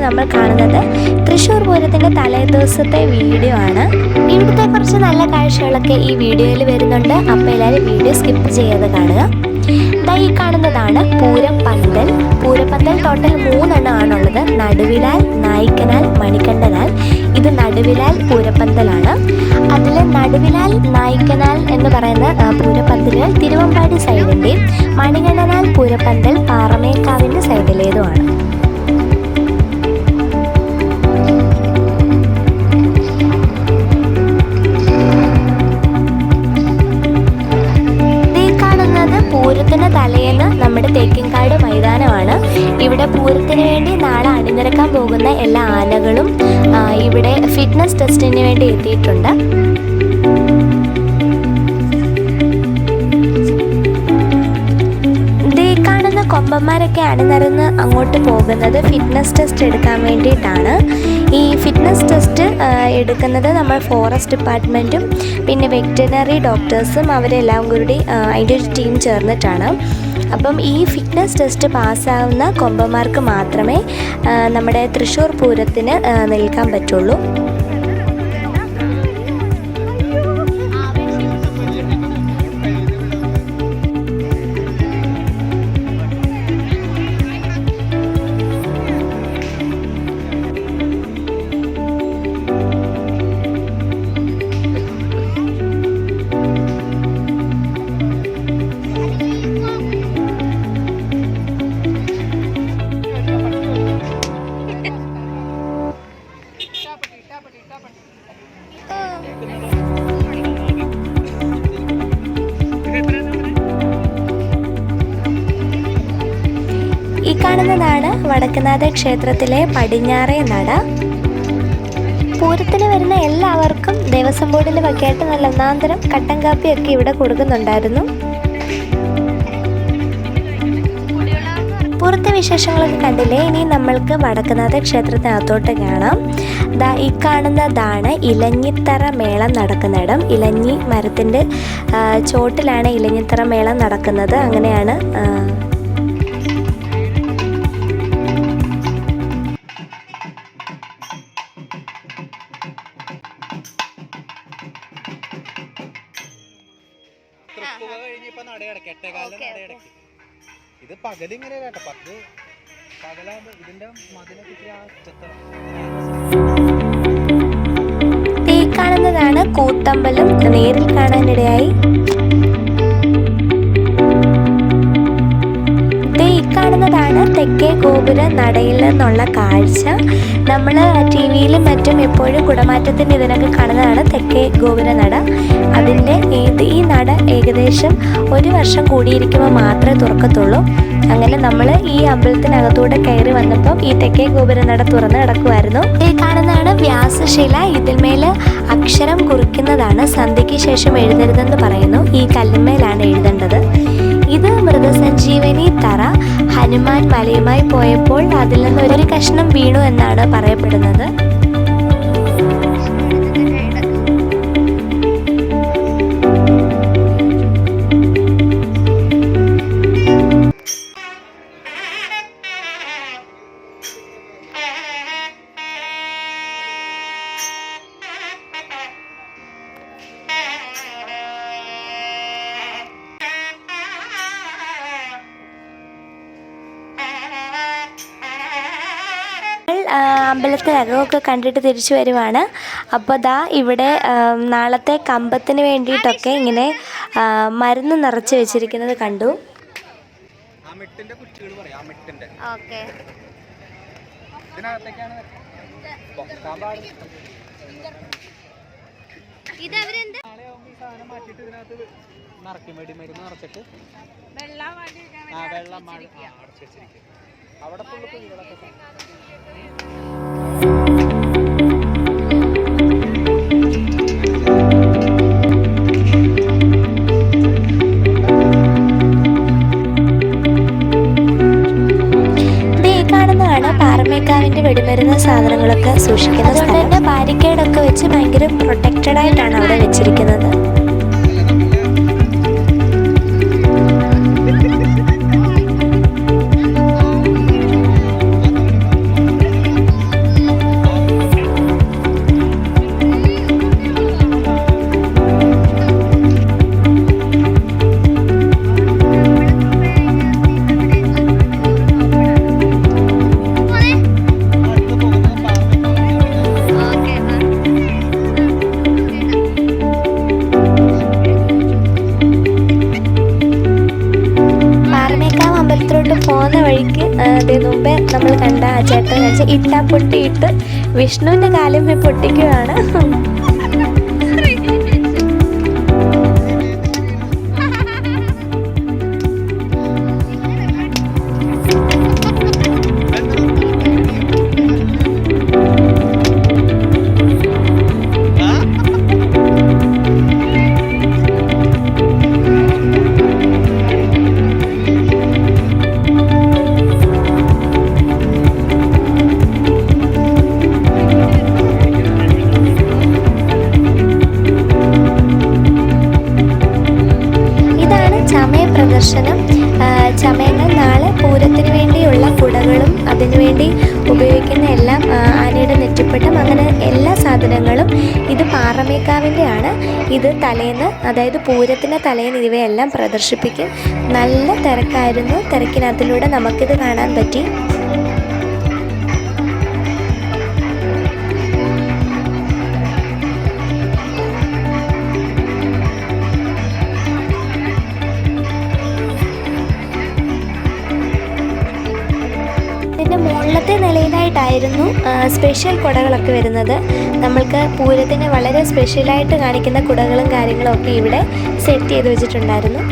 നമ്മൾ കാണുന്നത് തൃശ്ശൂർ പൂരത്തിൻ്റെ തലേദിവസത്തെ വീഡിയോ ആണ്. ഇവിടുത്തെ കുറച്ച് നല്ല കാഴ്ചകളൊക്കെ ഈ വീഡിയോയിൽ വരുന്നുണ്ട്. അപ്പോൾ എല്ലാവരും വീഡിയോ സ്കിപ്പ് ചെയ്യാതെ കാണുക. ഈ കാണുന്നതാണ് പൂരപ്പന്തൽ. പൂരപ്പന്തൽ ടോട്ടൽ 3 ആണുള്ളത്. നടുവിലാൽ, നായിക്കനാൽ, മണികണ്ഠനാൽ. ഇത് നടുവിലാൽ പൂരപ്പന്തലാണ്. അതിൽ നടുവിലാൽ, നായിക്കനാൽ എന്ന് പറയുന്ന പൂരപ്പന്തലുകൾ തിരുവമ്പാടി സൈഡിൻ്റെയും മണികണ്ഠനാൽ പൂരപ്പന്തൽ പാറമേക്കാവിൻ്റെ സൈഡിലേതുമാണ്. പൂരത്തിന് തലേന്ന് നമ്മുടെ തേക്കിൻകാട് മൈതാനമാണ്. ഇവിടെ പൂരത്തിന് വേണ്ടി നാളെ അണിനിരക്കാൻ പോകുന്ന എല്ലാ ആനകളും ഇവിടെ ഫിറ്റ്നസ് ടെസ്റ്റിന് വേണ്ടി എത്തിയിട്ടുണ്ട്. കൊമ്പന്മാരൊക്കെ അണിനിരന്ന് അങ്ങോട്ട് പോകുന്നത് ഫിറ്റ്നസ് ടെസ്റ്റ് എടുക്കാൻ വേണ്ടിയിട്ടാണ്. ഈ ഫിറ്റ്നസ് ടെസ്റ്റ് എടുക്കുന്നത് നമ്മൾ ഫോറസ്റ്റ് ഡിപ്പാർട്ട്മെൻറ്റും പിന്നെ വെറ്റിനറി ഡോക്ടേഴ്സും അവരെല്ലാം കൂടി അതിൻ്റെ ഒരു ടീം ചേർന്നിട്ടാണ്. അപ്പം ഈ ഫിറ്റ്നസ് ടെസ്റ്റ് പാസ്സാവുന്ന കൊമ്പന്മാർക്ക് മാത്രമേ നമ്മുടെ തൃശ്ശൂർ പൂരത്തിന് നിൽക്കാൻ പറ്റുള്ളൂ. ഈ കാണുന്നതാണ് വടക്കുംനാഥ ക്ഷേത്രത്തിലെ പടിഞ്ഞാറേ നട. പൂരത്തിന് വരുന്ന എല്ലാവർക്കും ദേവസ്വം ബോർഡിൻ്റെ വകയായിട്ട് നല്ല ഒന്നാന്തരം കട്ടൻ കാപ്പിയൊക്കെ ഇവിടെ കൊടുക്കുന്നുണ്ടായിരുന്നു. പൂരത്തെ വിശേഷങ്ങളൊക്കെ കണ്ടില്ലേ? ഇനി നമ്മൾക്ക് വടക്കുംനാഥ ക്ഷേത്രത്തിനകത്തോട്ട് കാണാം. ഈ കാണുന്നതാണ് ഇലഞ്ഞിത്തറ മേളം നടക്കുന്നിടം. ഇലഞ്ഞി മരത്തിൻ്റെ ചോട്ടിലാണ് ഇലഞ്ഞിത്തറ മേളം നടക്കുന്നത്. അങ്ങനെയാണ് ഇത് പകലിങ്ങനെ കേട്ടോ. പകലാകുമ്പോ ഇതിന്റെ മതിലൊക്കെ ഈ കാണുന്നതാണ് കൂത്തമ്പലം. നേരിൽ കാണാനിടയായി. ഈ കാണുന്നതാണ് തെക്കേ ഗോപുര നടയിൽ നിന്നുള്ള കാഴ്ച. നമ്മൾ TV-യിലും മറ്റും എപ്പോഴും കുടമാറ്റത്തിൻ്റെ ഇതിനൊക്കെ കാണുന്നതാണ് തെക്കേ ഗോപുര നട. അതിൻ്റെ ഈ നട ഏകദേശം 1 വർഷം കൂടിയിരിക്കുമ്പോൾ മാത്രമേ തുറക്കത്തുള്ളൂ. അങ്ങനെ നമ്മൾ ഈ അമ്പലത്തിനകത്തൂടെ കയറി വന്നപ്പോൾ ഈ തെക്കേ ഗോപുര നട തുറന്ന് കിടക്കുമായിരുന്നു. ഈ കാണുന്നതാണ് വ്യാസശില. ഇതിന്മേൽ അക്ഷരം കുറിക്കുന്നതാണ്. സന്ധ്യയ്ക്ക് ശേഷം എഴുതരുതെന്ന് പറയുന്നു. ഈ കല്ലുമേലാണ് എഴുതേണ്ടത്. ഇത് മൃതസഞ്ജീവനി തറ. ഹനുമാൻ മലയുമായി പോയപ്പോൾ അതിൽ നിന്ന് ഒരു കഷ്ണം വീണു എന്നാണ് പറയപ്പെടുന്നത്. അമ്പലത്തിനകമൊക്കെ കണ്ടിട്ട് തിരിച്ചു വരുവാണ്. അപ്പോൾ ഇവിടെ നാളത്തെ കമ്പത്തിന് വേണ്ടിയിട്ടൊക്കെ ഇങ്ങനെ മരുന്ന് നിറച്ച് വെച്ചിരിക്കുന്നത് കണ്ടു. അവിടെ ഫുള്ള് കുഴികളൊക്കെ. പാറമേക്കാവിൻ്റെ വെടിമരുന്ന് സാധനങ്ങളൊക്കെ സൂക്ഷിക്കുന്ന സ്ഥലം. അതുകൊണ്ട് തന്നെ ബാരിക്കേഡൊക്കെ വെച്ച് ഭയങ്കര പ്രൊട്ടക്റ്റഡ് ആയിട്ടാണ് അവിടെ വെച്ചിരിക്കുന്നത്. വീട്ടിലോട്ട് പോകുന്ന വഴിക്ക് അതേ മുമ്പേ നമ്മൾ കണ്ട ആ ചേട്ടൻ വെച്ച് ഇട്ടാ പൊട്ടിയിട്ട് വിഷ്ണുവിൻ്റെ കാലും പൊട്ടിക്കുകയാണ്. പ്രദർശനം. ചമയങ്ങൾ നാളെ പൂരത്തിന് വേണ്ടിയുള്ള കുടകളും അതിനുവേണ്ടി ഉപയോഗിക്കുന്ന എല്ലാം ആനയുടെ നെറ്റിപ്പട്ടം അങ്ങനെ എല്ലാ സാധനങ്ങളും ഇത് പാറമേക്കാവിൻ്റെയാണ്. ഇത് തലേന്ന്, അതായത് പൂരത്തിൻ്റെ തലേന്ന് ഇവയെല്ലാം പ്രദർശിപ്പിക്കും. നല്ല തിരക്കായിരുന്നു. തിരക്കിനകത്തിലൂടെ നമുക്കിത് കാണാൻ പറ്റി. മുകളിലത്തെ നിലയിലായിട്ടായിരുന്നു സ്പെഷ്യൽ കുടകളൊക്കെ വരുന്നത്. നമ്മൾക്ക് പൂരത്തിന് വളരെ സ്പെഷ്യലായിട്ട് കാണിക്കുന്ന കുടകളും കാര്യങ്ങളും ഒക്കെ ഇവിടെ സെറ്റ് ചെയ്ത് വെച്ചിട്ടുണ്ടായിരുന്നു.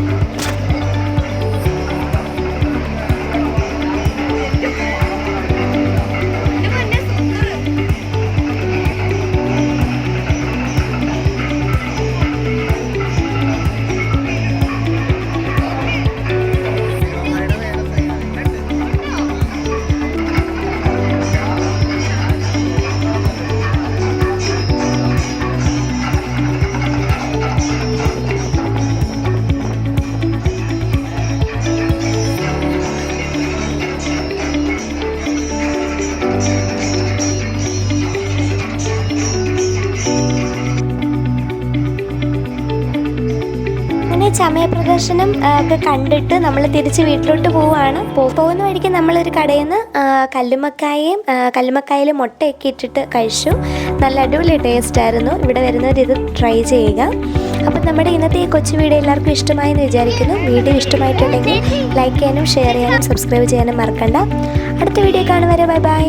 ചമയ പ്രദർശനം ഒക്കെ കണ്ടിട്ട് നമ്മൾ തിരിച്ച് വീട്ടിലോട്ട് പോവുകയാണ്. പോകുന്ന വഴിക്ക് നമ്മളൊരു കടയിൽ നിന്ന് കല്ലുമക്കായയിൽ മുട്ടയൊക്കെ ഇട്ടിട്ട് കഴിച്ചു. നല്ല അടിപൊളി ടേസ്റ്റായിരുന്നു. ഇവിടെ വരുന്നവർ ഇത് ട്രൈ ചെയ്യുക. അപ്പം നമ്മുടെ ഇന്നത്തെ ഈ കൊച്ചു വീഡിയോ എല്ലാവർക്കും ഇഷ്ടമായെന്ന് വിചാരിക്കുന്നു. വീഡിയോ ഇഷ്ടമായിട്ടുണ്ടെങ്കിൽ ലൈക്ക് ചെയ്യാനും ഷെയർ ചെയ്യാനും സബ്സ്ക്രൈബ് ചെയ്യാനും മറക്കണ്ട. അടുത്ത വീഡിയോ കാണും വരെ ബൈ ബൈ.